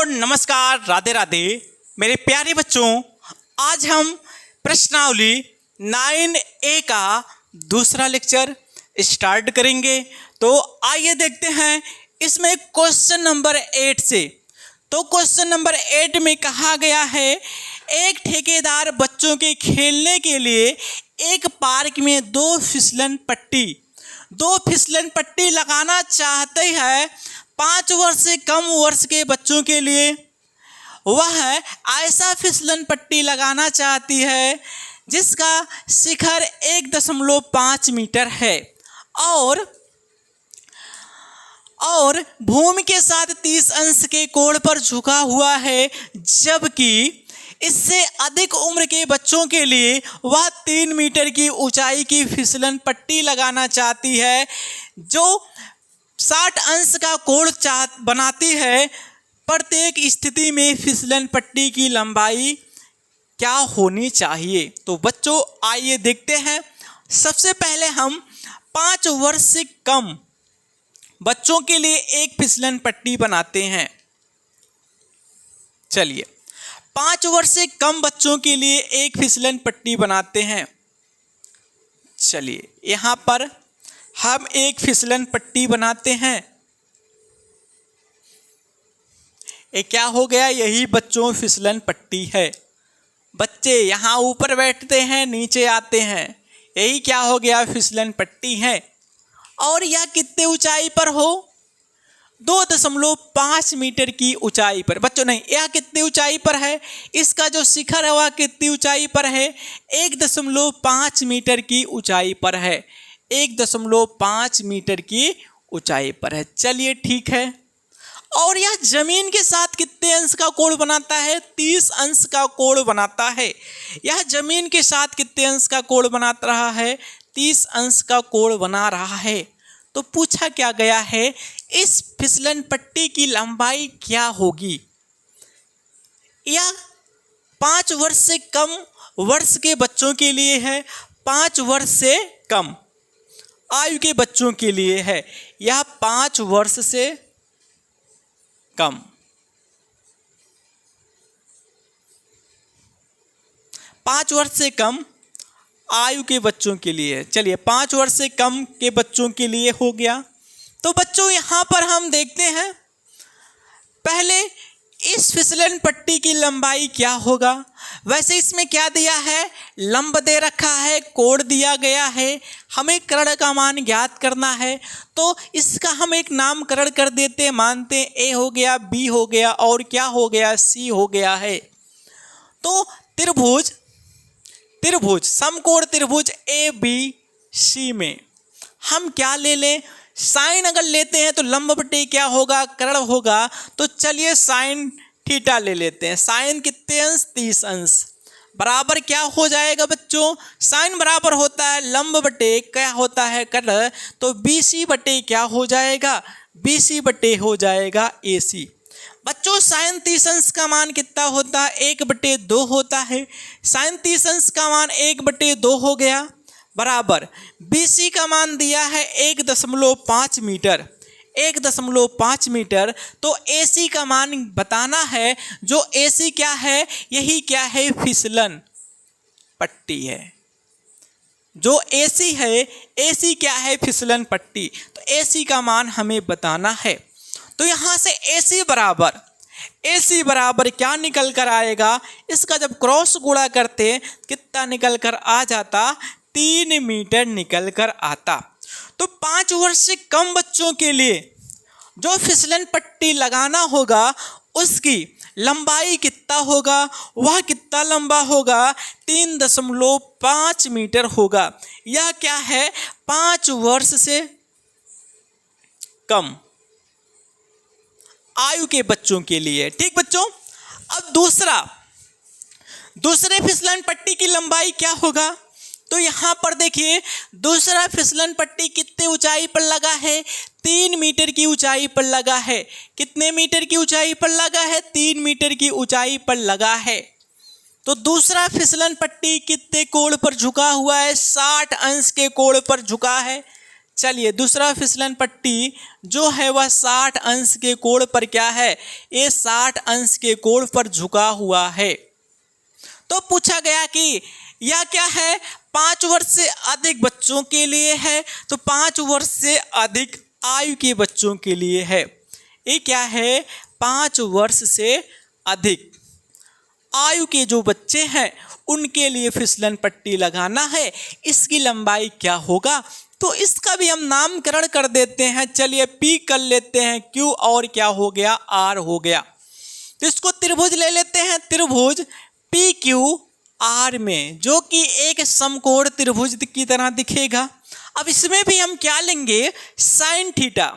नमस्कार, राधे राधे मेरे प्यारे बच्चों। आज हम प्रश्नावली 9A का दूसरा लेक्चर स्टार्ट करेंगे। तो आइए देखते हैं इसमें क्वेश्चन नंबर 8 से। तो क्वेश्चन नंबर 8 में कहा गया है, एक ठेकेदार बच्चों के खेलने के लिए एक पार्क में दो फिसलन पट्टी लगाना चाहते हैं 5 वर्ष से कम वर्ष के बच्चों के लिए। वह ऐसा फिसलन पट्टी लगाना चाहती है जिसका शिखर 1.5 मीटर है और भूमि के साथ 30 अंश के कोण पर झुका हुआ है, जबकि इससे अधिक उम्र के बच्चों के लिए वह 3 मीटर की ऊंचाई की फिसलन पट्टी लगाना चाहती है जो 60 अंश का कोण बनाती है। प्रत्येक स्थिति में फिसलन पट्टी की लंबाई क्या होनी चाहिए? तो बच्चों आइए देखते हैं। सबसे पहले हम 5 वर्ष से कम बच्चों के लिए एक फिसलन पट्टी बनाते हैं। चलिए 5 वर्ष से कम बच्चों के लिए एक फिसलन पट्टी बनाते हैं। चलिए यहाँ पर हम एक फिसलन पट्टी बनाते हैं। ये क्या हो गया? यही बच्चों फिसलन पट्टी है। बच्चे यहाँ ऊपर बैठते हैं, नीचे आते हैं, यही क्या हो गया? फिसलन पट्टी है। और यह कितने ऊंचाई पर हो? 2.5 मीटर की ऊंचाई पर। बच्चों नहीं, यह कितनी ऊंचाई पर है? इसका जो शिखर है वह कितनी ऊंचाई पर है? 1.5 मीटर की ऊंचाई पर है। 1.5 मीटर की ऊंचाई पर है। चलिए ठीक है। और यह जमीन के साथ कितने अंश का कोण बनाता है? 30 अंश का कोण बनाता है। यह जमीन के साथ कितने अंश का कोण बना रहा है? 30 अंश का कोण बना रहा है। तो पूछा क्या गया है, इस फिसलन पट्टी की लंबाई क्या होगी? यह 5 वर्ष से कम वर्ष के बच्चों के लिए है। 5 वर्ष से कम आयु के बच्चों के लिए है। यह 5 वर्ष से कम। 5 वर्ष से कम आयु के बच्चों के लिए। चलिए 5 वर्ष से कम के बच्चों के लिए हो गया। तो बच्चों यहाँ पर हम देखते हैं, पहले इस फिसलन पट्टी की लंबाई क्या होगा? वैसे इसमें क्या दिया है? लंब दे रखा है, कोण दिया गया है, हमें कर्ण का मान ज्ञात करना है। तो इसका हम एक नामकरण कर देते, मानते ए हो गया, बी हो गया और क्या हो गया? सी हो गया है। तो त्रिभुज समकोण त्रिभुज ए बी सी में हम क्या ले लें? साइन अगर लेते हैं तो लंब बटे क्या होगा? कर्ण होगा। तो चलिए साइन थीटा ले लेते हैं। साइन कितने अंश? 30 अंश बराबर क्या हो जाएगा बच्चों? साइन बराबर होता है लंब बटे क्या होता है? कर्ण। तो BC बटे क्या हो जाएगा? BC बटे हो जाएगा AC। बच्चों साइन 30 अंश का मान कितना होता है? 1/2 होता है। साइन 30 अंश का मान 1/2 हो गया बराबर BC का मान दिया है 1.5 मीटर। 1.5 मीटर। तो AC का मान बताना है। जो AC क्या है? यही क्या है? फिसलन पट्टी है। जो AC है, AC क्या है? फिसलन पट्टी। तो AC का मान हमें बताना है। तो यहाँ से AC बराबर क्या निकल कर आएगा? इसका जब क्रॉस गुणा करते कितना निकल कर आ जाता? 3 मीटर निकल कर आता। तो 5 वर्ष से कम बच्चों के लिए जो फिसलन पट्टी लगाना होगा उसकी लंबाई कितना होगा? वह कितना लंबा होगा? 3.5 मीटर होगा। यह क्या है? 5 वर्ष से कम आयु के बच्चों के लिए। ठीक बच्चों। अब दूसरे फिसलन पट्टी की लंबाई क्या होगा? तो यहाँ पर देखिए, दूसरा फिसलन पट्टी कितने ऊंचाई पर लगा है? 3 मीटर की ऊंचाई पर लगा है। कितने मीटर की ऊंचाई पर लगा है? 3 मीटर की ऊंचाई पर लगा है। तो दूसरा फिसलन पट्टी कितने कोण पर झुका हुआ है? 60 अंश के कोण पर झुका है। चलिए दूसरा फिसलन पट्टी जो है वह 60 अंश के कोण पर क्या है, ये 60 अंश के कोण पर झुका हुआ है। तो पूछा गया कि यह क्या है, 5 वर्ष से अधिक बच्चों के लिए है, तो 5 वर्ष से अधिक आयु के बच्चों के लिए है। ये क्या है, 5 वर्ष से अधिक आयु के जो बच्चे हैं उनके लिए फिसलन पट्टी लगाना है। इसकी लंबाई क्या होगा, तो इसका भी हम नामकरण कर देते हैं। चलिए पी कर लेते हैं क्यू और क्या हो गया, आर हो गया। तो इसको त्रिभुज ले लेते हैं, त्रिभुज पी क्यू आर में, जो कि एक समकोण त्रिभुज की तरह दिखेगा। अब इसमें भी हम क्या लेंगे, साइन थीटा।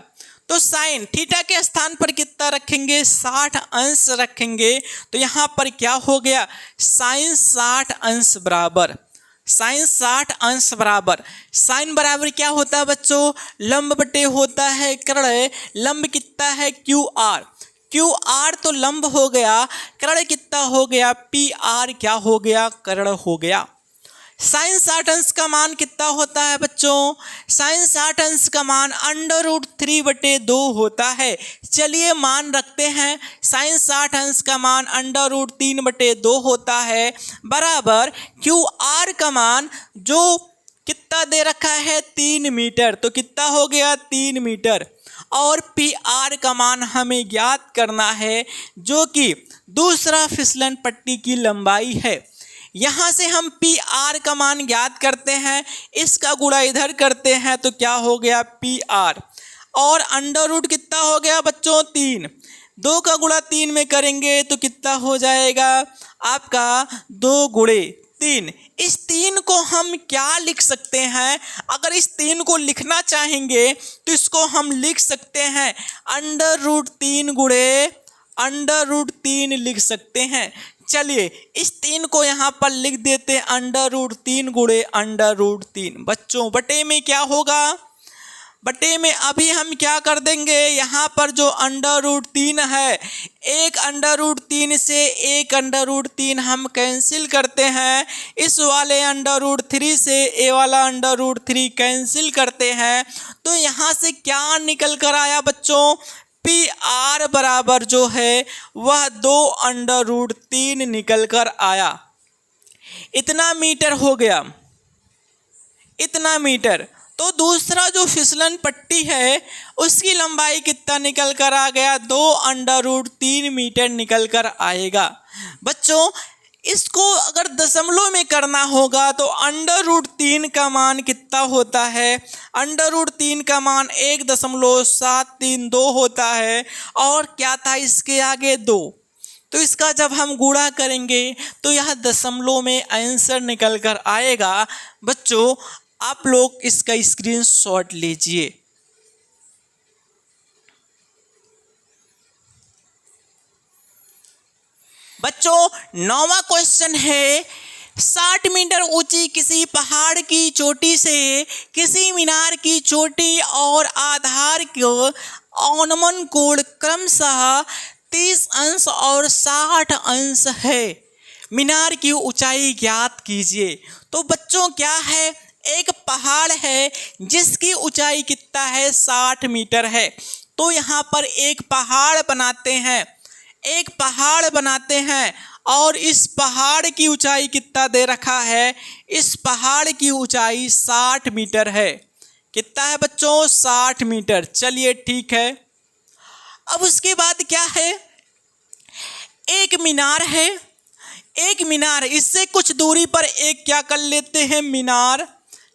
तो साइन थीटा के स्थान पर कितना रखेंगे, 60 अंश रखेंगे। तो यहाँ पर क्या हो गया, साइन 60 अंश बराबर, साइन 60 अंश बराबर, साइन बराबर क्या होता है बच्चों, लंब बटे होता है कर्ण। लंब कितना है, क्यू आर, क्यू आर तो लंब हो गया, कर्ण कितना हो गया, पी आर क्या हो गया, कर्ण हो गया। साइन 60 अंश का मान कितना होता है बच्चों, साइन 60 अंश का मान √3/2 होता है। चलिए मान रखते हैं साइन 60 अंश का मान √3/2 होता है, बराबर क्यू आर का मान जो कितना दे रखा है, 3 मीटर। तो कितना हो गया, 3 मीटर। और पी आर का मान हमें ज्ञात करना है, जो कि दूसरा फिसलन पट्टी की लंबाई है। यहाँ से हम पी आर का मान ज्ञात करते हैं, इसका गुणा इधर करते हैं तो क्या हो गया, पी आर। और अंडर रूट कितना हो गया बच्चों, 3। 2 का गुणा 3 में करेंगे तो कितना हो जाएगा आपका, 2 गुणे 3। इस 3 को हम क्या लिख सकते हैं, अगर इस 3 को लिखना चाहेंगे तो इसको हम लिख सकते हैं √3 गुणे √3 लिख सकते हैं। चलिए इस 3 को यहाँ पर लिख देते हैं √3 गुणे √3। बच्चों बटे में क्या होगा, बटे में अभी हम क्या कर देंगे, यहाँ पर जो √3 है, एक √3 से एक √3 हम कैंसिल करते हैं। इस वाले √3 से ए वाला √3 कैंसिल करते हैं। तो यहाँ से क्या निकल कर आया बच्चों, पी आर बराबर जो है वह 2 √3 निकल कर आया। इतना मीटर हो गया, इतना मीटर। तो दूसरा जो फिसलन पट्टी है उसकी लंबाई कितना निकल कर आ गया, 2 √3 मीटर निकल कर आएगा। बच्चों इसको अगर दशमलव में करना होगा तो √3 का मान कितना होता है, √3 का मान 1.732 होता है। और क्या था इसके आगे 2, तो इसका जब हम गुणा करेंगे तो यह दशमलव में आंसर निकल कर आएगा। बच्चों आप लोग इसका स्क्रीनशॉट लीजिए। बच्चों 9वां क्वेश्चन है, 60 मीटर ऊंची किसी पहाड़ की चोटी से किसी मीनार की चोटी और आधार को अवनमन कोण क्रमशः 30 अंश और 60 अंश है। मीनार की ऊंचाई ज्ञात कीजिए। तो बच्चों क्या है, एक पहाड़ है जिसकी ऊंचाई कितना है, 60 मीटर है। तो यहाँ पर एक पहाड़ बनाते हैं, एक पहाड़ बनाते हैं और इस पहाड़ की ऊंचाई कितना दे रखा है, इस पहाड़ की ऊंचाई 60 मीटर है। कितना है बच्चों, 60 मीटर। चलिए ठीक है। अब उसके बाद क्या है, एक मीनार है, एक मीनार, इससे कुछ दूरी पर एक क्या कर लेते हैं, मीनार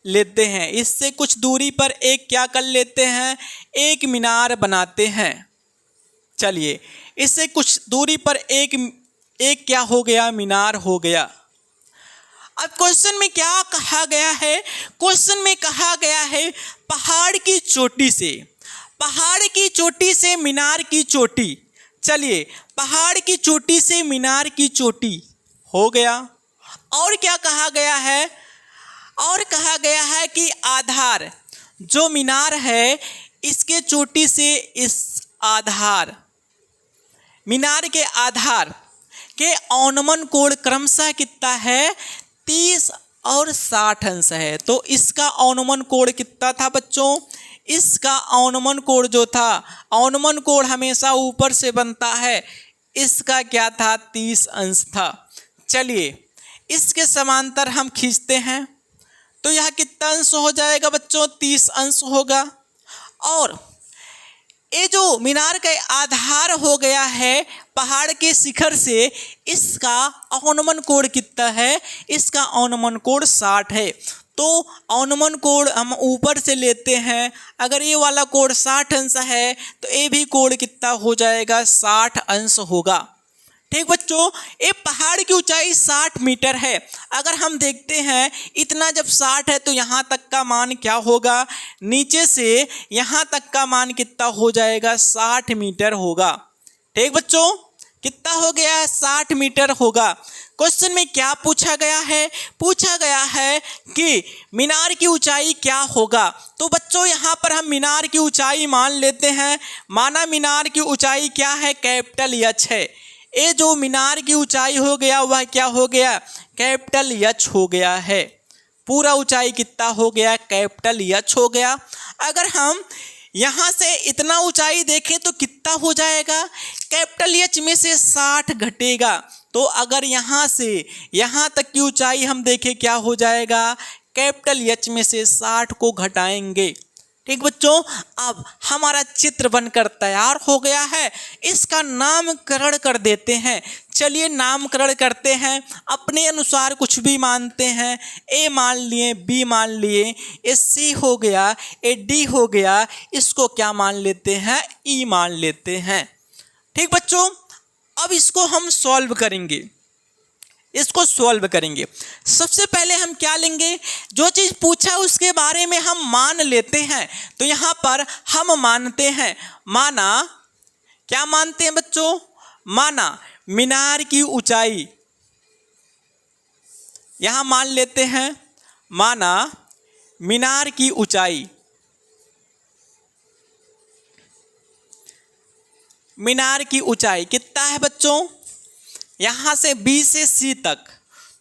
लेते हैं। इससे कुछ दूरी पर एक क्या कर लेते हैं, एक मीनार बनाते हैं। चलिए इससे कुछ दूरी पर एक क्या हो गया, मीनार हो गया। अब क्वेश्चन में क्या कहा गया है, क्वेश्चन में कहा गया है पहाड़ की चोटी से, पहाड़ की चोटी से मीनार की चोटी। चलिए पहाड़ की चोटी से मीनार की चोटी हो गया। और क्या कहा गया है, और कहा गया है कि आधार, जो मीनार है इसके चोटी से इस आधार, मीनार के आधार के अवनमन कोण क्रमशः कितना है, 30 और 60 अंश है। तो इसका अवनमन कोण कितना था बच्चों? इसका अवनमन कोण जो था, अवनमन कोण हमेशा ऊपर से बनता है, इसका क्या था? 30 अंश था। चलिए इसके समांतर हम खींचते हैं तो यह कितना अंश हो जाएगा बच्चों? 30 अंश होगा। और ये जो मीनार का आधार हो गया है पहाड़ के शिखर से, इसका अवनमन कोण कितना है? इसका अवनमन कोण 60 है। तो अवनमन कोण हम ऊपर से लेते हैं, अगर ये वाला कोण 60 अंश है तो ये भी कोण कितना हो जाएगा? 60 अंश होगा। ठीक बच्चों, ये पहाड़ की ऊंचाई 60 मीटर है। अगर हम देखते हैं इतना जब 60 है तो यहाँ तक का मान क्या होगा? नीचे से यहाँ तक का मान कितना हो जाएगा? 60 मीटर होगा। ठीक बच्चों, कितना हो गया? 60 मीटर होगा। क्वेश्चन में क्या पूछा गया है? पूछा गया है कि मीनार की ऊंचाई क्या होगा। तो बच्चों यहाँ पर हम मीनार की ऊंचाई मान लेते हैं। माना मीनार की ऊंचाई क्या है? कैपिटल एच है। ये जो मीनार की ऊंचाई हो गया वह क्या हो गया? कैपिटल एच हो गया है। पूरा ऊंचाई कितना हो गया? कैपिटल एच हो गया। अगर हम यहाँ से इतना ऊंचाई देखें तो कितना हो जाएगा? कैपिटल एच में से 60 घटेगा। तो अगर यहाँ से यहाँ तक की ऊंचाई हम देखें क्या हो जाएगा? कैपिटल एच में से 60 को घटाएंगे। ठीक बच्चों, अब हमारा चित्र बनकर तैयार हो गया है। इसका नामकरण कर देते हैं। चलिए नामकरण करते हैं, अपने अनुसार कुछ भी मानते हैं। ए मान लिए, बी मान लिए, ए सी हो गया, ए डी हो गया, इसको क्या मान लेते हैं? ई मान लेते हैं। ठीक बच्चों, अब इसको हम सॉल्व करेंगे। इसको सॉल्व करेंगे सबसे पहले हम क्या लेंगे? जो चीज़ पूछा उसके बारे में हम मान लेते हैं। तो यहाँ पर हम मानते हैं, माना, क्या मानते हैं बच्चों? माना मीनार की ऊंचाई, यहाँ मान लेते हैं, माना मीनार की ऊंचाई, मीनार की ऊंचाई कितना है बच्चों? यहाँ से बी से सी तक,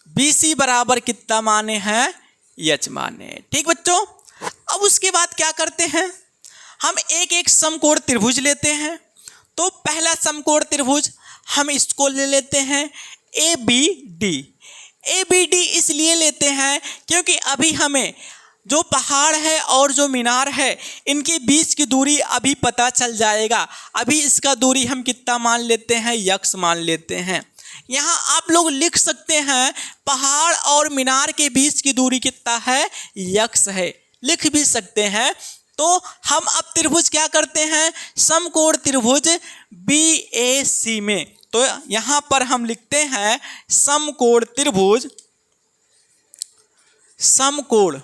बी सी बराबर कितना माने हैं? एच माने। ठीक बच्चों, अब उसके बाद क्या करते हैं? हम एक एक समकोण त्रिभुज लेते हैं। तो पहला समकोण त्रिभुज हम इसको ले लेते हैं, A B D. A B D इसलिए लेते हैं क्योंकि अभी हमें जो पहाड़ है और जो मीनार है इनके बीच की दूरी अभी पता चल जाएगा। अभी इसका दूरी हम कितना मान लेते हैं? यक्स मान लेते हैं। यहाँ आप लोग लिख सकते हैं पहाड़ और मीनार के बीच की दूरी कितना है? यक्स है, लिख भी सकते हैं। तो हम अब त्रिभुज क्या करते हैं? समकोण त्रिभुज बी ए सी में। तो यहाँ पर हम लिखते हैं समकोण त्रिभुज, समकोण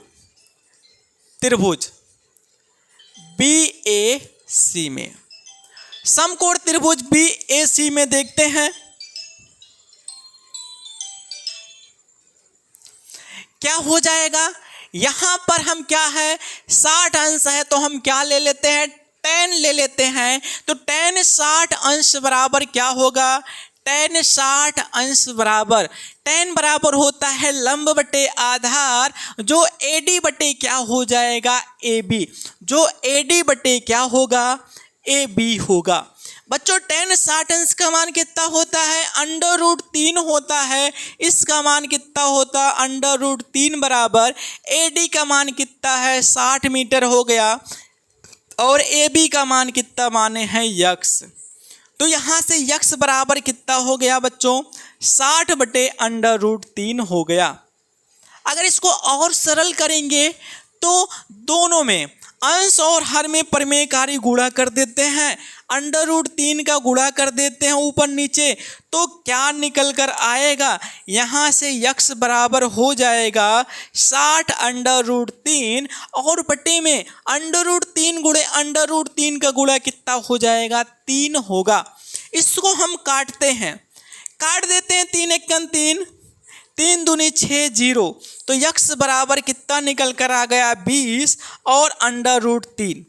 त्रिभुज बी ए सी में। समकोण त्रिभुज बी ए सी में देखते हैं क्या हो जाएगा। यहाँ पर हम क्या है, 60 अंश है तो हम क्या ले लेते हैं? tan ले लेते हैं। तो tan 60 अंश बराबर क्या होगा? tan 60 अंश बराबर, tan बराबर होता है लंब बटे आधार, जो AD बटे क्या हो जाएगा? AB। जो AD बटे क्या होगा? AB होगा। बच्चों tan 60 अंश का मान कितना होता है? √3 होता है। इसका मान कितना होता है? √3 बराबर AD का मान कितना है? 60 मीटर हो गया। और AB का मान कितना माने हैं? यक्स। तो यहाँ से यक्स बराबर कितना हो गया बच्चों? 60 बटे √3 हो गया। अगर इसको और सरल करेंगे तो दोनों में अंश और हर में प्रमेयकारी गुणा कर देते हैं, √3 का गुणा कर देते हैं ऊपर नीचे, तो क्या निकल कर आएगा? यहाँ से यक्स बराबर हो जाएगा 60 √3 और बटे में √3 गुणे √3 का गुणा कितना हो जाएगा? 3 होगा। इसको हम काटते हैं, काट देते हैं, 3 × 3, 3 दूनी 6 0। तो यक्स बराबर कितना निकल कर आ गया? 20 और √3।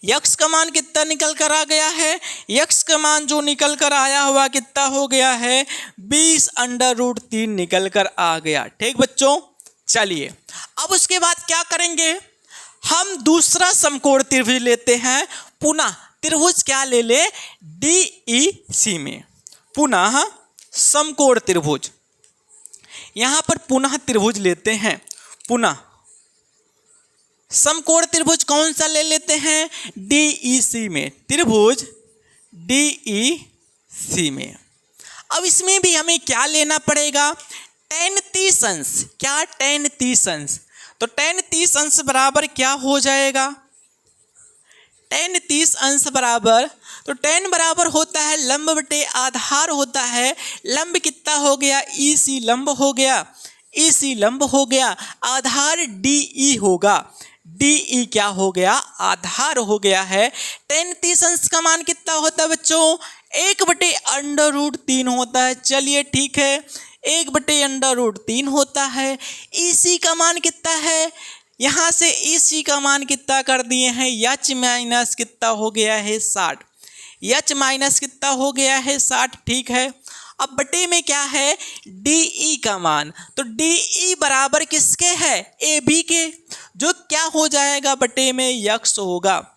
यक्स का मान कितना निकल कर आ गया है, यक्स का मान जो निकल कर आया हुआ कितना हो गया है, 20√3 निकल कर आ गया। ठीक बच्चों, चलिए अब उसके बाद क्या करेंगे, हम दूसरा समकोण त्रिभुज लेते हैं। पुनः त्रिभुज क्या ले ले, DEC में पुनः समकोण त्रिभुज, यहां पर पुनः त्रिभुज लेते हैं। पुनः समकोण त्रिभुज कौन सा ले लेते हैं, DEC में, त्रिभुज DEC में। अब इसमें भी हमें क्या लेना पड़ेगा, tan 30 अंश। क्या tan 30 अंश, तो tan 30 अंश बराबर क्या हो जाएगा, tan 30 अंश बराबर, तो tan बराबर होता है लंब बटे आधार होता है। लंब कितना हो गया, EC लंब हो गया, EC लंब हो गया, आधार DE होगा, DE क्या हो गया, आधार हो गया है। tan 30 अंश का मान कितना होता है बच्चों, 1/√3 होता है। चलिए ठीक है, 1/√3 होता है। EC का मान कितना है, यहाँ से EC का मान कितना कर दिए हैं, H माइनस कितना हो गया है 60, H माइनस कितना हो गया है 60। ठीक है, अब बटे में क्या है, DE का मान, तो DE बराबर किसके है, AB के, जो क्या हो जाएगा बटे में यक्स होगा।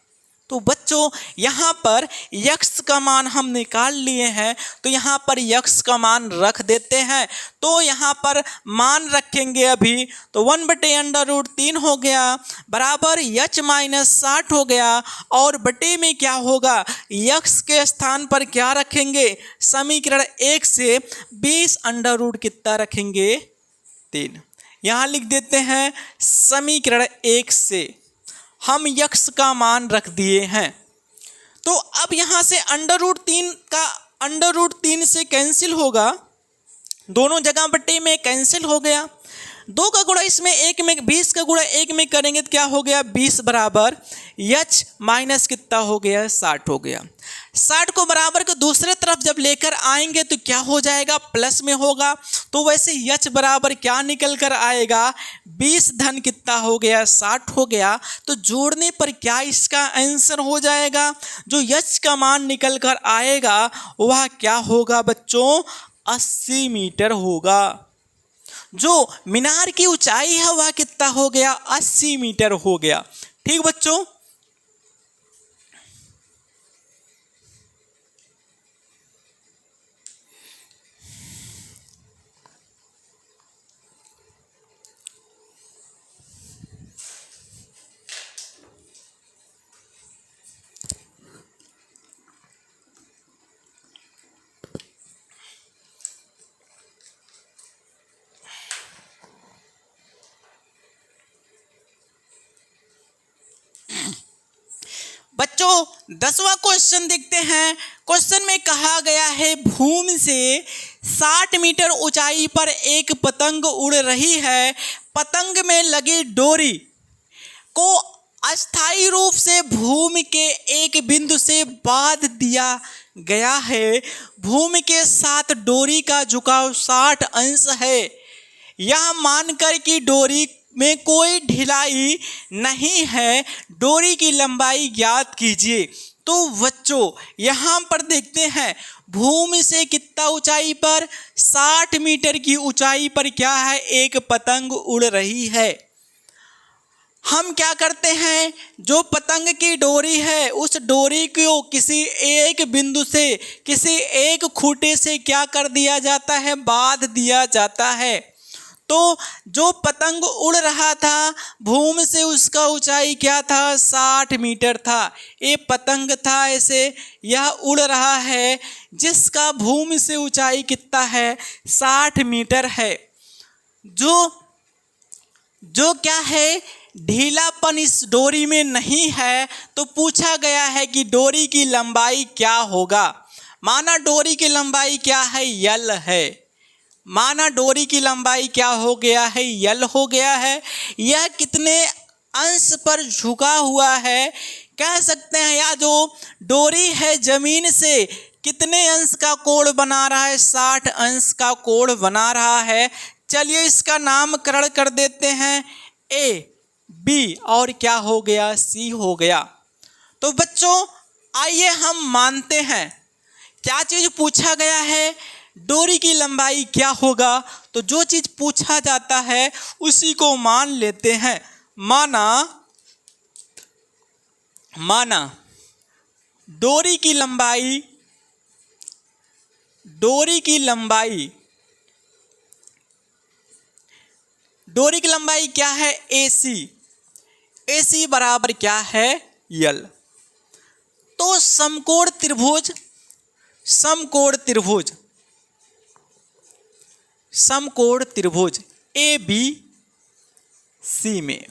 तो बच्चों यहाँ पर यक्स का मान हम निकाल लिए हैं, तो यहाँ पर यक्स का मान रख देते हैं। तो यहाँ पर मान रखेंगे अभी, तो 1/√3 हो गया बराबर H माइनस 60 हो गया, और बटे में क्या होगा, यक्स के स्थान पर क्या रखेंगे, समीकरण 1 से 20 कितना रखेंगे, 3। यहाँ लिख देते हैं समीकरण 1 से हम यक्स का मान रख दिए हैं। तो अब यहाँ से √3 का √3 से कैंसिल होगा, दोनों जगह बटे में कैंसिल हो गया। 2 का गुणा इसमें 1 में, 20 का गुणा 1 में करेंगे तो क्या हो गया, 20 बराबर H माइनस कितना हो गया, 60 हो गया। 60 को बराबर को दूसरे तरफ जब लेकर आएंगे तो क्या हो जाएगा, प्लस में होगा। तो वैसे H बराबर क्या निकल कर आएगा, 20 धन कितना हो गया, 60 हो गया। तो जोड़ने पर क्या इसका आंसर हो जाएगा, जो H का मान निकल कर आएगा वह क्या होगा बच्चों, 80 मीटर होगा। जो मीनार की ऊंचाई है वह कितना हो गया, 80 मीटर हो गया। ठीक बच्चों, बच्चों 10वां क्वेश्चन देखते हैं। क्वेश्चन में कहा गया है भूमि से 60 मीटर ऊंचाई पर एक पतंग उड़ रही है। पतंग में लगी डोरी को अस्थायी रूप से भूमि के एक बिंदु से बांध दिया गया है। भूमि के साथ डोरी का झुकाव 60 अंश है। यह मानकर कि डोरी में कोई ढिलाई नहीं है, डोरी की लंबाई ज्ञात कीजिए। तो बच्चों यहाँ पर देखते हैं भूमि से कितना ऊंचाई पर, 60 मीटर की ऊंचाई पर क्या है, एक पतंग उड़ रही है। हम क्या करते हैं, जो पतंग की डोरी है उस डोरी को किसी एक बिंदु से, किसी एक खूंटे से क्या कर दिया जाता है, बांध दिया जाता है। तो जो पतंग उड़ रहा था भूमि से उसका ऊंचाई क्या था, 60 मीटर था। ये पतंग था ऐसे, यह उड़ रहा है जिसका भूमि से ऊंचाई कितना है, 60 मीटर है। जो क्या है, ढीलापन इस डोरी में नहीं है। तो पूछा गया है कि डोरी की लंबाई क्या होगा। माना डोरी की लंबाई क्या है, यल है। माना डोरी की लंबाई क्या हो गया है, यल हो गया है। यह कितने अंश पर झुका हुआ है, कह सकते हैं या जो डोरी है जमीन से कितने अंश का कोण बना रहा है, 60 अंश का कोण बना रहा है। चलिए इसका नामकरण कर देते हैं, ए बी और क्या हो गया, सी हो गया। तो बच्चों आइए हम मानते हैं, क्या चीज़ पूछा गया है, डोरी की लंबाई क्या होगा। तो जो चीज़ पूछा जाता है उसी को मान लेते हैं। माना डोरी की लंबाई क्या है, AC बराबर क्या है, L। तो समकोण त्रिभुज ABC में,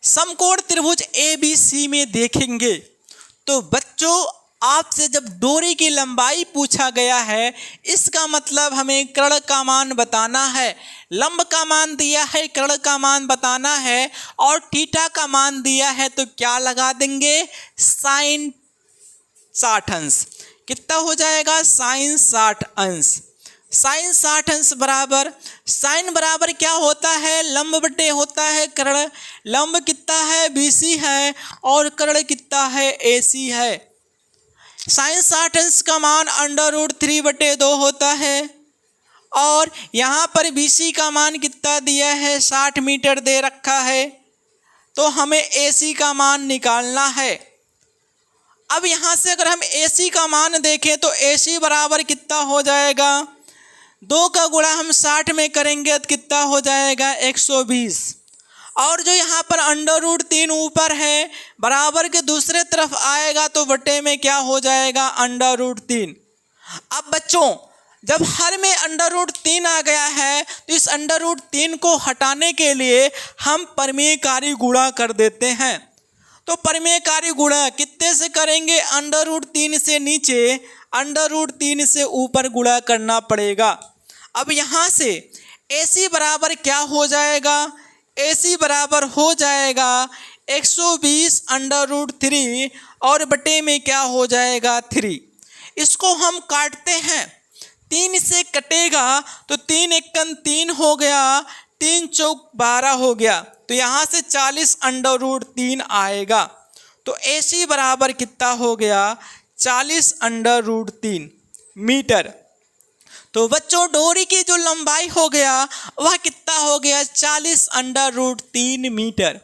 समकोण त्रिभुज ABC में देखेंगे तो बच्चों आपसे जब डोरी की लंबाई पूछा गया है, इसका मतलब हमें कर्ण का मान बताना है। लंब का मान दिया है, कर्ण का मान बताना है, और थीटा का मान दिया है तो क्या लगा देंगे, साइन 60 अंश। कितना हो जाएगा, साइन 60 अंश। साइन 60 अंश बराबर, साइन बराबर क्या होता है, लंब बटे होता है कर्ण। लंब कितना है, BC है, और कर्ण कितना है, AC है। साइन 60 अंश का मान √3/2 होता है, और यहाँ पर BC का मान कितना दिया है, 60 मीटर दे रखा है, तो हमें AC का मान निकालना है। अब यहाँ से अगर हम AC का मान देखें तो AC बराबर कितना हो जाएगा, 2 का गुणा हम 60 में करेंगे तो कितना हो जाएगा, 120। और जो यहाँ पर √3 ऊपर है, बराबर के दूसरे तरफ आएगा तो बटे में क्या हो जाएगा, √3। अब बच्चों जब हर में √3 आ गया है तो इस √3 को हटाने के लिए हम परिमेयकारी गुणा कर देते हैं। तो परिमेयकारी गुणा कितने से करेंगे, √3 से नीचे, √3 से ऊपर गुणा करना पड़ेगा। अब यहाँ से AC बराबर क्या हो जाएगा, AC बराबर हो जाएगा 120 √3, और बटे में क्या हो जाएगा, 3। इसको हम काटते हैं, 3 से कटेगा तो 3 एकम 3 हो गया, 3 चौक 12 हो गया, तो यहाँ से 40 √3 आएगा। तो AC बराबर कितना हो गया, 40 √3 मीटर। तो बच्चों डोरी की जो लंबाई हो गया वह कितना हो गया, 40 √3 मीटर।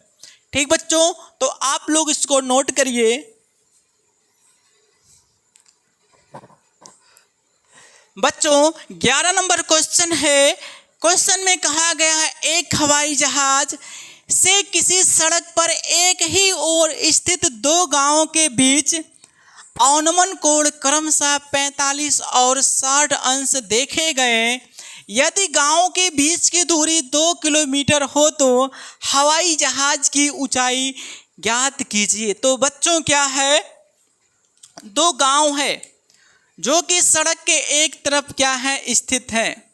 ठीक बच्चों, तो आप लोग इसको नोट करिए। बच्चों 11 नंबर क्वेश्चन है। क्वेश्चन में कहा गया है, एक हवाई जहाज से किसी सड़क पर एक ही ओर स्थित 2 गांवों के बीच अवनमन कोण क्रमशः 45 और 60 अंश देखे गए। यदि गांवों के बीच की दूरी 2 किलोमीटर हो तो हवाई जहाज की ऊंचाई ज्ञात कीजिए। तो बच्चों क्या है, 2 गांव है जो कि सड़क के एक तरफ क्या है, स्थित है।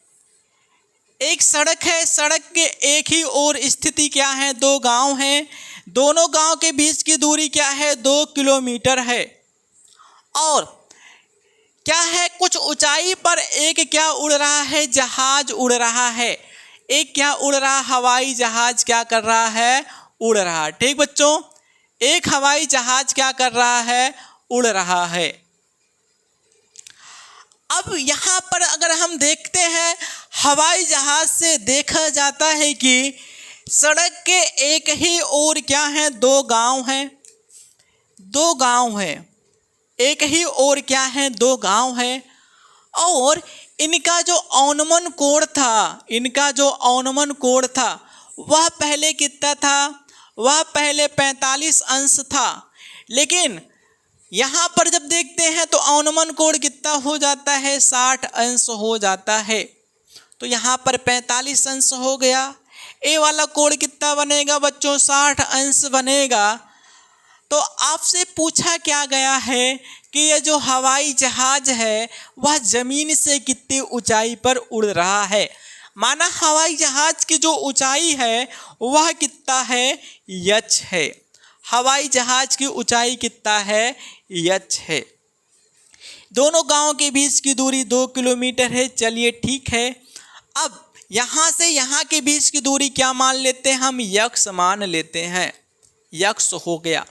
एक सड़क है, सड़क के एक ही ओर स्थिति क्या है, 2 गांव हैं। दोनों गांव के बीच की दूरी क्या है, 2 किलोमीटर है। और क्या है, कुछ ऊंचाई पर एक क्या उड़ रहा है, जहाज उड़ रहा है। एक क्या उड़ रहा, हवाई जहाज क्या कर रहा है, उड़ रहा है। ठीक बच्चों, एक हवाई जहाज क्या कर रहा है, उड़ रहा है। अब यहाँ पर अगर हम देखते हैं, हवाई जहाज से देखा जाता है कि सड़क के एक ही ओर क्या है, 2 गांव हैं। 2 गांव हैं, एक ही ओर क्या है, 2 गांव है। और इनका जो अवनमन कोण था, वह पहले कितना था, वह पहले 45 अंश था। लेकिन यहाँ पर जब देखते हैं तो अवनमन कोण कितना हो जाता है, 60 अंश हो जाता है। तो यहाँ पर 45 अंश हो गया। ए वाला कोण कितना बनेगा बच्चों, 60 अंश बनेगा। तो आपसे पूछा क्या गया है कि ये जो हवाई जहाज है वह ज़मीन से कितनी ऊंचाई पर उड़ रहा है। माना हवाई जहाज की जो ऊंचाई है वह कितना है, h है। हवाई जहाज की ऊंचाई कितना है, h है। दोनों गांव के बीच की दूरी 2 किलोमीटर है। चलिए ठीक है। अब यहाँ से यहाँ के बीच की दूरी क्या मान लेते हैं हम, x मान लेते हैं। x हो गया।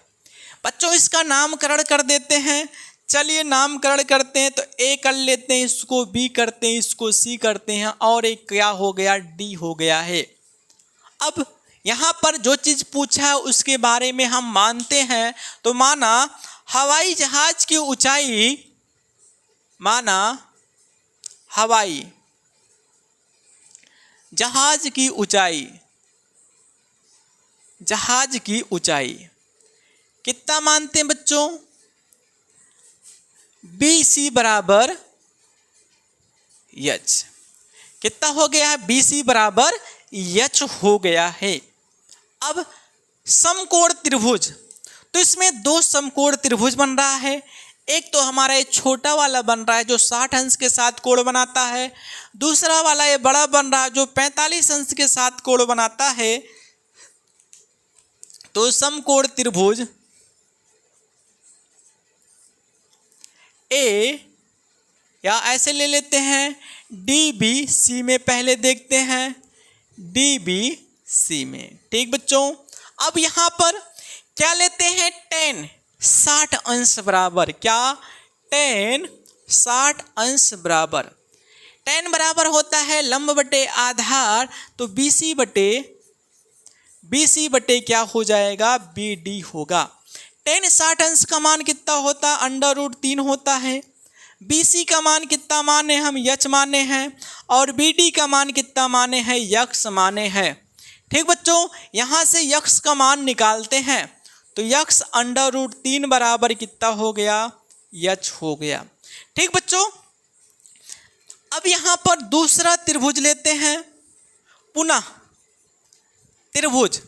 बच्चों इसका नामकरण कर देते हैं। चलिए नामकरण करते हैं, तो ए कर लेते हैं, इसको बी करते हैं, इसको सी करते हैं, और एक क्या हो गया, डी हो गया है। अब यहाँ पर जो चीज़ पूछा है उसके बारे में हम मानते हैं। तो माना हवाई जहाज की ऊंचाई, माना हवाई जहाज की ऊंचाई, जहाज की ऊंचाई कितना मानते हैं बच्चों, बी सी बराबर एच। कितना हो गया है, बी सी बराबर एच हो गया है। अब समकोण त्रिभुज, तो इसमें दो समकोण त्रिभुज बन रहा है। एक तो हमारा ये छोटा वाला बन रहा है जो 60 अंश के साथ कोण बनाता है, दूसरा वाला ये बड़ा बन रहा है जो 45 अंश के साथ कोण बनाता है। तो समकोण त्रिभुज ए, या ऐसे ले लेते हैं डी बी सी में, पहले देखते हैं डी बी सी में। ठीक बच्चों, अब यहाँ पर क्या लेते हैं, tan 60 अंश बराबर, क्या, tan 60 अंश बराबर, tan बराबर होता है लंब बटे आधार, तो BC बटे क्या हो जाएगा, BD होगा। tan 60 अंश का मान कितना होता, √3 होता है। BC का मान कितना माने हम, यच माने हैं, और BD का मान कितना माने हैं, यक्स माने हैं। ठीक बच्चों, यहाँ से यक्स का मान निकालते हैं, तो यक्स √3 बराबर कितना हो गया, यच हो गया। ठीक बच्चों, अब यहाँ पर दूसरा त्रिभुज लेते हैं, पुनः त्रिभुज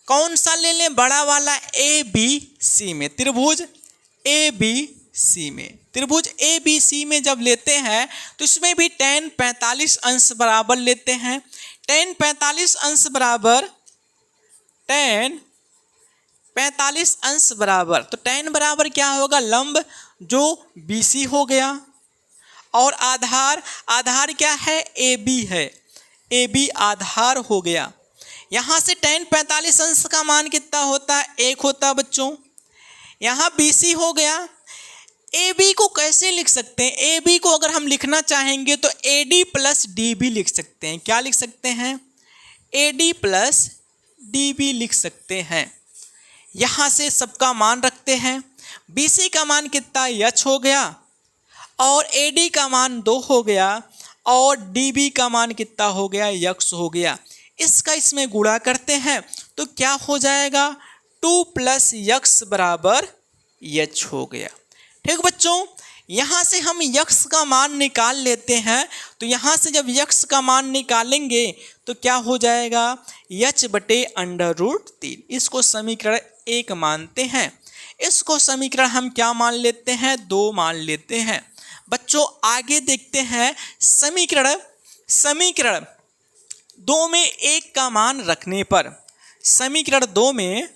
कौन सा ले लें, बड़ा वाला ABC में, त्रिभुज ABC में, त्रिभुज ABC में जब लेते हैं तो इसमें भी tan 45 अंश बराबर लेते हैं। tan 45 अंश बराबर, tan 45 अंश बराबर, तो tan बराबर क्या होगा, लंब जो BC हो गया, और आधार क्या है, AB है, AB आधार हो गया। यहाँ से tan 45 अंश का मान कितना होता है, 1 होता है बच्चों। यहाँ BC हो गया। AB को कैसे लिख सकते हैं, AB को अगर हम लिखना चाहेंगे तो AD प्लस DB लिख सकते हैं। क्या लिख सकते हैं, AD प्लस DB लिख सकते हैं। यहाँ से सबका मान रखते हैं। BC का मान कितना, यच हो गया, और AD का मान 2 हो गया, और DB का मान कितना हो गया, यक्स हो गया। इसका इसमें गुणा करते हैं तो क्या हो जाएगा, 2 + यक्स बराबर यच हो गया। ठीक बच्चों, यहाँ से हम यक्स का मान निकाल लेते हैं, तो यहाँ से जब यक्स का मान निकालेंगे तो क्या हो जाएगा, यच बटे √3। इसको समीकरण 1 मानते हैं। इसको समीकरण हम क्या मान लेते हैं, 2 मान लेते हैं। बच्चों आगे देखते हैं, समीकरण 2 में 1 का मान रखने पर, समीकरण 2 में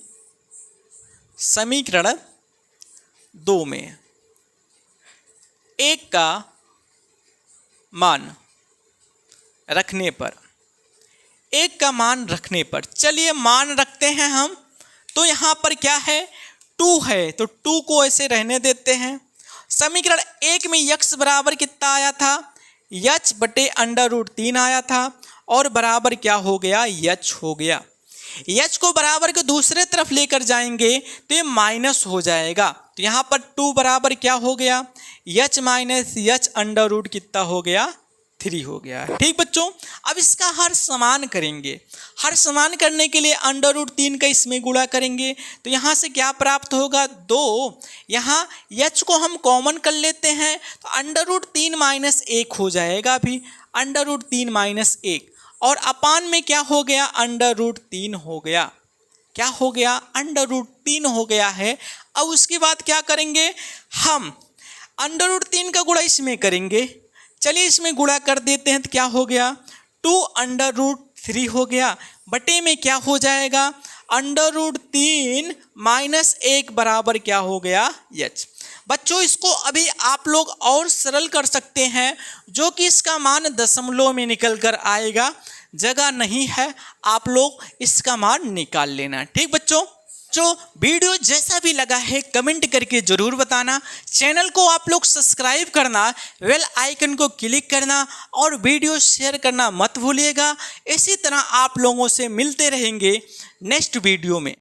1 का मान रखने पर, 1 का मान रखने पर, चलिए मान रखते हैं हम। तो यहाँ पर क्या है, 2 है, तो 2 को ऐसे रहने देते हैं। समीकरण 1 में यक्स बराबर कितना आया था, यच बटे √3 आया था, और बराबर क्या हो गया, यच हो गया। यच को बराबर के दूसरे तरफ लेकर जाएंगे तो ये माइनस हो जाएगा। तो यहाँ पर 2 बराबर क्या हो गया, यच माइनस यच √ कितना हो गया, 3 हो गया। ठीक बच्चों, अब इसका हर समान करेंगे। हर समान करने के लिए √3 का इसमें गुणा करेंगे, तो यहाँ से क्या प्राप्त होगा, 2। यहाँ यच को हम कॉमन कर लेते हैं तो √3 - 1 हो जाएगा, अभी √3 - 1, और अपान में क्या हो गया, √3 हो गया। क्या हो गया, √3 हो गया है। अब उसके बाद क्या करेंगे, हम √3 का गुणा इसमें करेंगे। चलिए इसमें गुणा कर देते हैं, तो क्या हो गया, 2 √3 हो गया, बटे में क्या हो जाएगा, √3 - 1 बराबर क्या हो गया, यच। बच्चों इसको अभी आप लोग और सरल कर सकते हैं, जो कि इसका मान दशमलव में निकल कर आएगा। जगह नहीं है, आप लोग इसका मान निकाल लेना। ठीक बच्चों, बच्चों वीडियो जैसा भी लगा है कमेंट करके ज़रूर बताना। चैनल को आप लोग सब्सक्राइब करना, बेल आइकन को क्लिक करना और वीडियो शेयर करना मत भूलिएगा। इसी तरह आप लोगों से मिलते रहेंगे नेक्स्ट वीडियो में।